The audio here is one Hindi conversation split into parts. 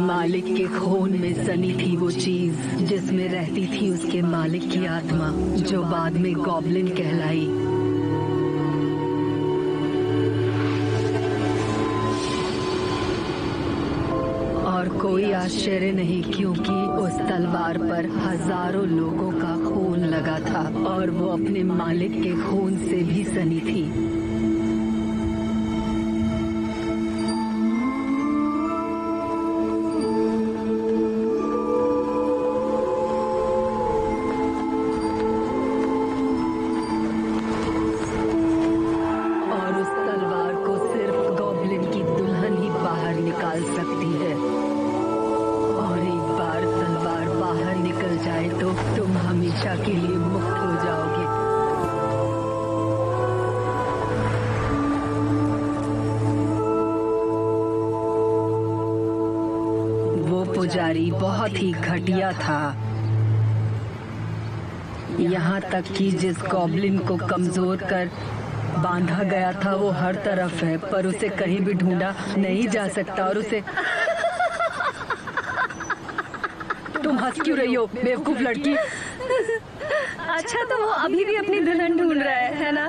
मालिक के खून में सनी थी वो चीज जिसमें रहती थी उसके मालिक की आत्मा, जो बाद में गॉब्लिन कहलाई। और कोई आश्चर्य नहीं, क्योंकि उस तलवार पर हजारों लोगों का खून लगा था और वो अपने मालिक के खून से भी सनी थी। के लिए मुक्त हो जाओगे। वो पुजारी बहुत ही घटिया था, यहाँ तक कि जिस गॉब्लिन को कमजोर कर बांधा गया था वो हर तरफ है, पर उसे कहीं भी ढूंढा नहीं जा सकता। और उसे तुम हंस क्यों रही हो बेवकूफ लड़की? अच्छा, तो वो अभी भी अपनी दुल्हन ढूंढ रहा है ना?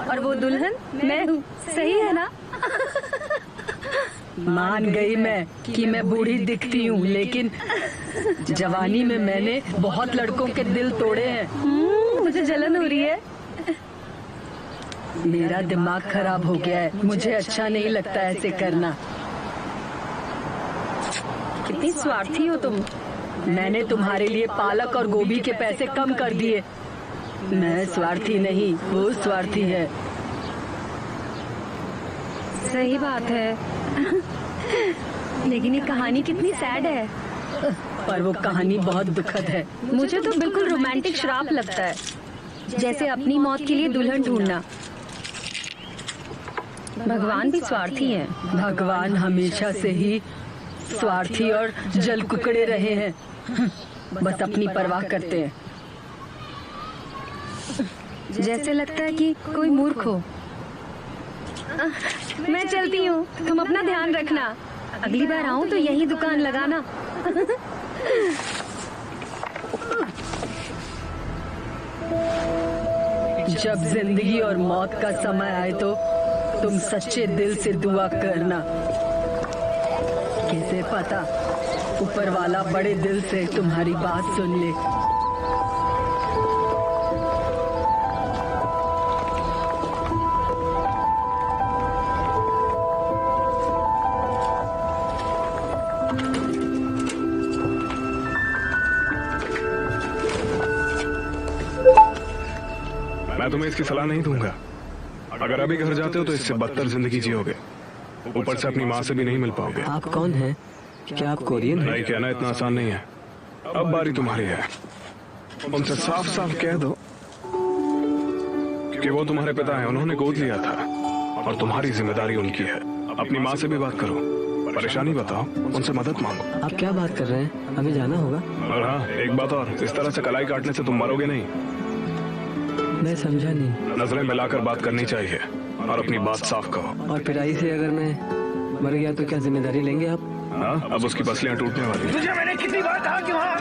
और वो दुल्हन मैं हूँ, सही है ना? मान गई मैं कि मैं बूढ़ी दिखती हूँ, लेकिन जवानी में मैंने बहुत लड़कों के दिल तोड़े हैं। मुझे जलन हो रही है। मेरा दिमाग खराब हो गया है, मुझे अच्छा नहीं लगता ऐसे करना। कितनी स्वार्थी हो तुम। मैंने तुम्हारे लिए पालक और गोभी के पैसे कम कर दिए। मैं स्वार्थी नहीं, वो स्वार्थी है। सही बात है। लेकिन ये कहानी कितनी सैड है। पर वो कहानी बहुत दुखद है। मुझे तो बिल्कुल रोमांटिक श्राप लगता है, जैसे अपनी मौत के लिए दुल्हन ढूंढना। भगवान भी स्वार्थी हैं। भगवान हमेशा से ही स्वार्थी और जल कुकड़े रहे हैं, बस अपनी परवाह करते हैं। जैसे लगता है कि कोई मूर्ख हो। मैं चलती हूँ, तुम अपना ध्यान रखना। अगली बार आऊँ तो यही दुकान लगाना। जब जिंदगी और मौत का समय आए तो तुम सच्चे दिल से दुआ करना। किसे पता, ऊपर वाला बड़े दिल से तुम्हारी बात सुन ले। मैं तुम्हें इसकी सलाह नहीं दूंगा। अगर अभी घर जाते हो तो इससे बदतर जिंदगी जियोगे, ऊपर से अपनी माँ से भी नहीं मिल पाओगे। आप कौन हैं? क्या आप कोरियन हैं? नहीं, कहना इतना आसान नहीं है। अब बारी तुम्हारी है। उनसे साफ साफ कह दो कि वो तुम्हारे पिता हैं, उन्होंने गोद लिया था और तुम्हारी जिम्मेदारी उनकी है। अपनी माँ से भी बात करो, परेशानी बताओ, उनसे मदद मांगो। आप क्या बात कर रहे हैं? हमें जाना होगा। और हाँ, एक बात और, इस तरह से कलाई काटने से तुम मरोगे नहीं। मैं समझा नहीं। नजरें मिलाकर बात करनी चाहिए और अपनी बात साफ कहो। और पिटाई से अगर मैं मर गया तो क्या जिम्मेदारी लेंगे आप? हाँ, अब उसकी पसलियां टूटने वाली। तुझे मैंने कितनी बार कहा कि वहाँ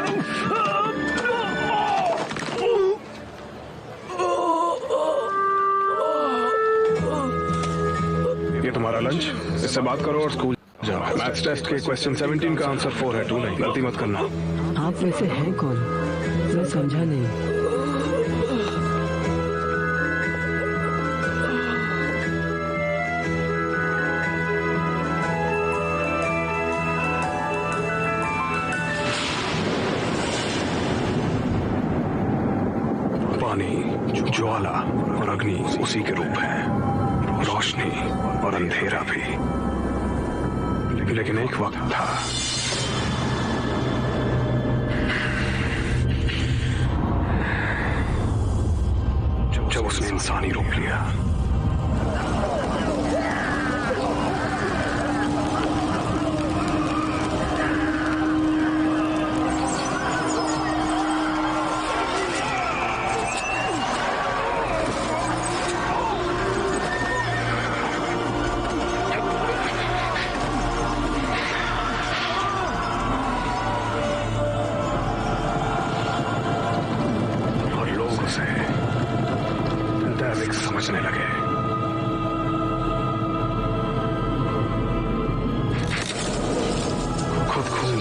ये तुम्हारा लंच, इससे बात करो और स्कूल जाओ। मैथ्स टेस्ट के क्वेश्चन 17 का आंसर 4 है, 2 नहीं। गलती मत करना। आप वैसे हैं कौन? मैं समझा नहीं। ज्वाला और अग्नि उसी के रूप है, रोशनी और अंधेरा भी। लेकिन एक वक्त था जब उसने इंसानी रूप लिया।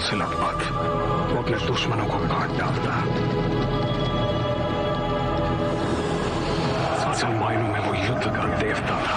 से लड़ मत, वो अपने दुश्मनों को काट डालता। असल मायनों में वो युद्ध का देवता था।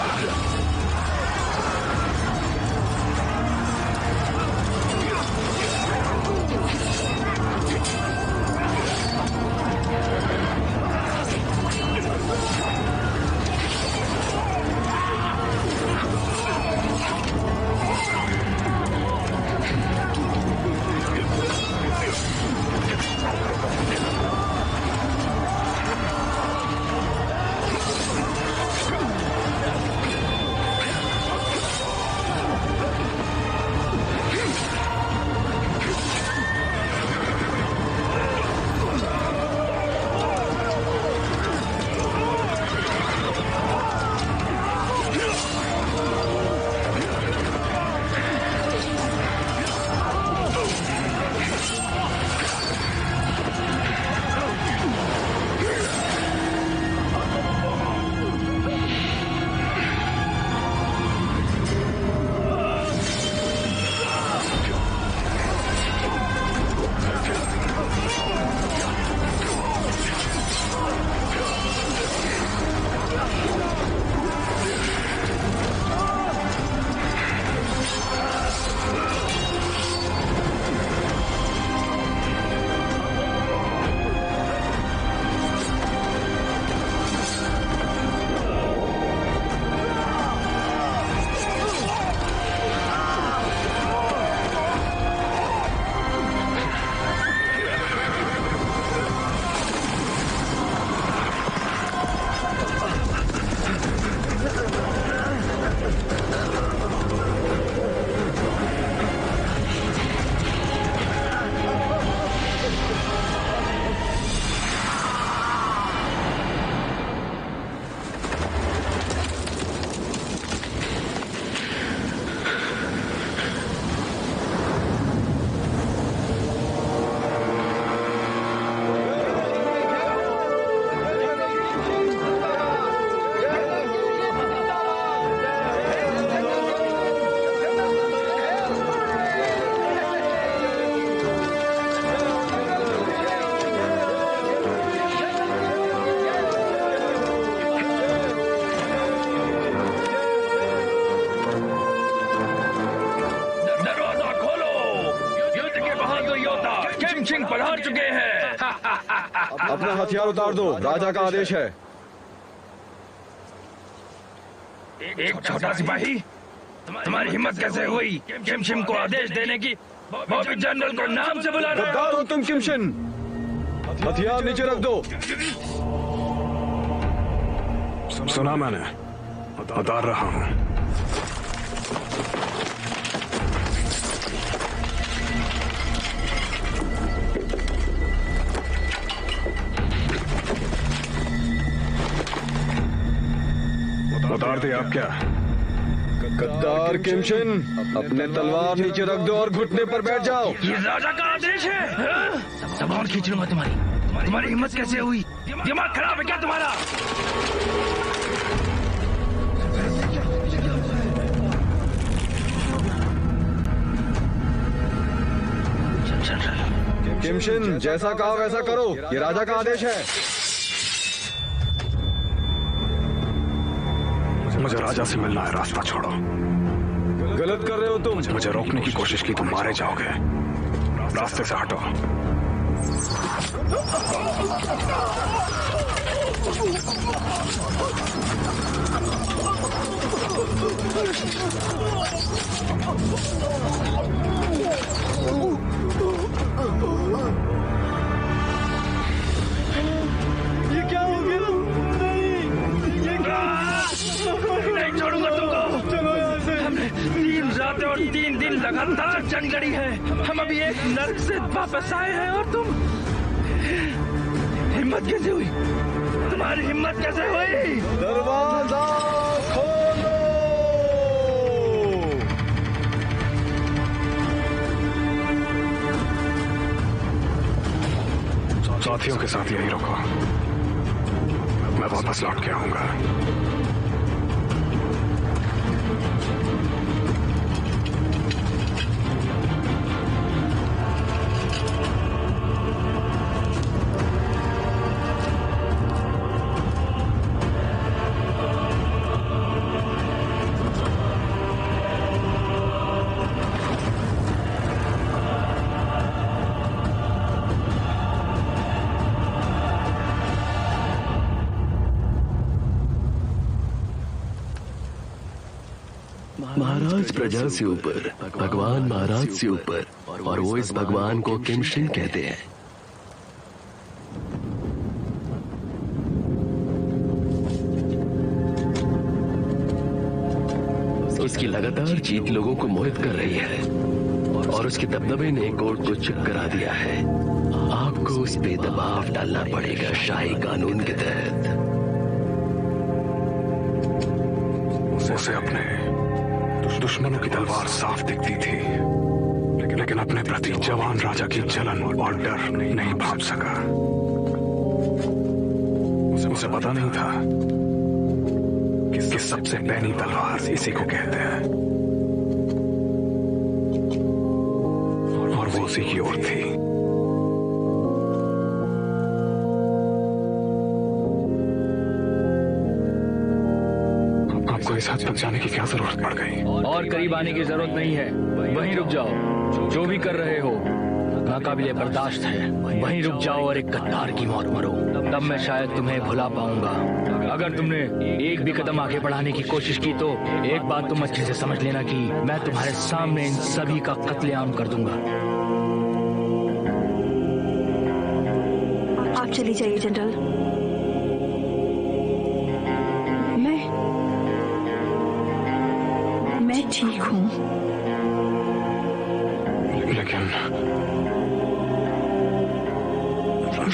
पधार चुके हैं। अपना हथियार उतार दो, राजा का आदेश है। एक छोटा सिपाही, तुम्हारी हिम्मत कैसे हुई किमशिम को आदेश देने की? बॉबी जनरल को नाम से बुला रहे हो? गद्दार हो तुम किमशिन, हथियार नीचे रख दो। सुना मैंने, उतार रहा हूँ। उतार दे आप क्या? गद्दार किमशिन, अपने तलवार नीचे रख दो और घुटने पर बैठ जाओ। ये राजा का आदेश है। जबान खींच लूंगा तुम्हारी हिम्मत कैसे हुई? दिमाग खराब है क्या तुम्हारा? किमशिन, जैसा कहा वैसा करो, ये राजा का आदेश है। मुझे राजा से मिलना है, रास्ता छोड़ो। गलत कर रहे हो तुम। मुझे रोकने की कोशिश की तो मारे जाओगे। रास्ते से हटो। ये क्या हो गया? नहीं छोड़ूंगा तुमको। चलो यहाँ से। हमने 3 रातें और 3 दिन लगातार जंग लड़ी है। हम अभी एक नर्क से वापस आए हैं और तुम, हिम्मत कैसे हुई? तुम्हारी हिम्मत कैसे हुई? दरवाजा खोलो। साथियों के साथ यही रुको, मैं वापस लौट के आऊंगा। महाराज प्रजा से ऊपर, भगवान महाराज से ऊपर, और वो इस भगवान को किमशिन कहते हैं। उसकी लगातार जीत लोगों को मोहित कर रही है और उसके दबदबे ने कोर्ट को चुप करा दिया है। आपको उस पे दबाव डालना पड़ेगा शाही कानून के तहत। उसे अपने दुश्मनों की तलवार साफ दिखती थी, लेकिन अपने प्रति जवान राजा की जलन और डर नहीं भांप सका। उसे पता नहीं था कि सबसे पैनी तलवार इसी को कहते हैं, और वो उसी की ओर थी। आपको इस हद तक जाने की क्या जरूरत पड़ गई? और करीब आने की जरूरत नहीं है, वहीं रुक जाओ। जो भी कर रहे हो नाकाबिले बर्दाश्त है, वहीं रुक जाओ और एक गद्दार की मौत मरो, तब मैं शायद तुम्हें भुला पाऊंगा। अगर तुमने एक भी कदम आगे बढ़ाने की कोशिश की तो एक बात तुम अच्छे से समझ लेना कि मैं तुम्हारे सामने इन सभी का कत्लेआम कर दूंगा। आप चली जाइए जनरल। मैं ठीक हूँ। लेकिन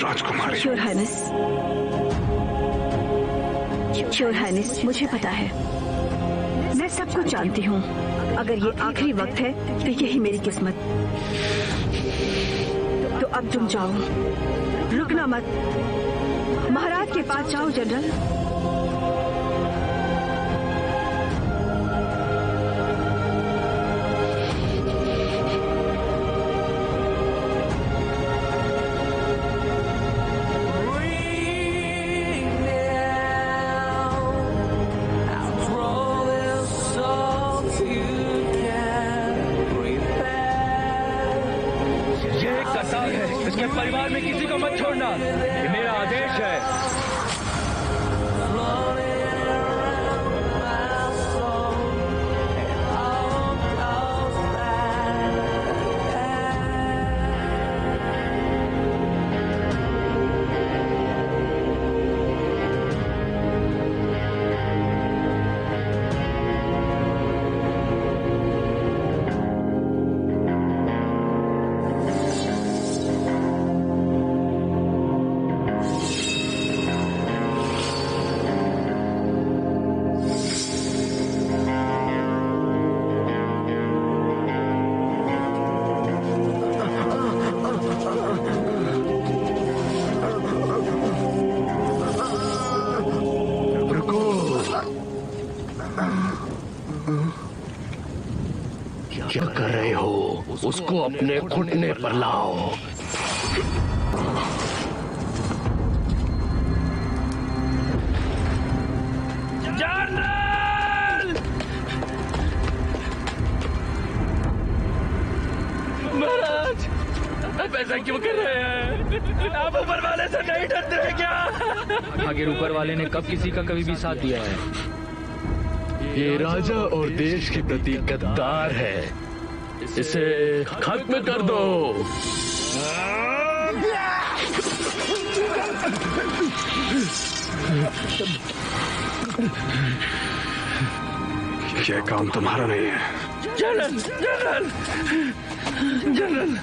राजकुमारी। श्योर हाइनेस, मुझे पता है, मैं सब कुछ जानती हूँ। अगर ये आखिरी वक्त है तो यही मेरी किस्मत। तो अब तुम जाओ, रुकना मत। महाराज के पास जाओ जनरल। इसके परिवार में किसी को मत छोड़ना, ये मेरा आदेश है। क्या कर रहे हो? उसको अपने घुटने पर लाओ। महाराज, आप ऐसा क्यों कर रहे हैं? आप ऊपर वाले से नहीं डरते हैं क्या? आखिर ऊपर वाले ने कब किसी का कभी भी साथ दिया है? ये राजा और देश के प्रति गद्दार है, इसे खत्म कर दो। यह काम तुम्हारा नहीं है। General, general, general.